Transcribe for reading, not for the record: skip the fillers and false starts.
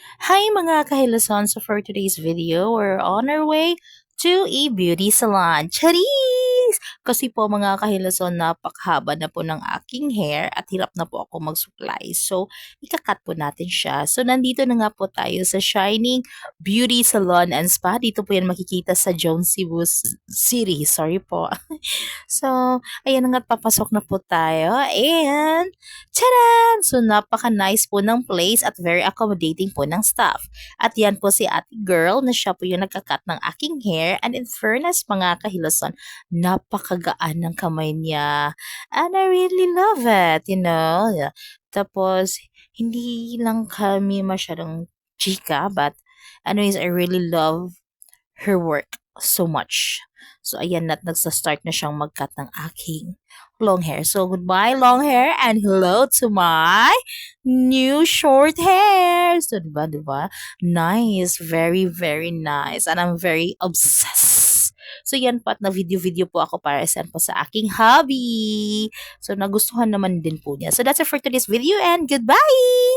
Hi mga kahilason! So for today's video, we're on our way to a beauty salon. Charis! Kasi po mga kahilason, napakahaba na po ng aking hair at hirap na po ako magsuklay. So, ikakat po natin siya. So, nandito na nga po tayo sa Shining Beauty Salon and Spa. Dito po yan makikita sa Jones, Cebu City. Sorry po. So, ayan na nga, papasok na po tayo. And, charan! So, napaka-nice po ng place at very accommodating po ng staff. At yan po si ate girl na siya po yung nagkakat ng aking hair. And in fairness, mga kahilason, napakagaan ng kamay niya. And I really love it, you know. Yeah. Tapos, hindi lang kami masyadong chika, but anyways, I really love her work so much. So, ayan na, nagsa-start na siyang mag-cut ng aking long hair. So, goodbye, long hair, and hello to my new short hair. So, diba? Nice. Very, very nice. And I'm very obsessed. So, yan po at na video-video po ako para send po sa aking hobby. So, nagustuhan naman din po niya. So, that's it for today's video and goodbye!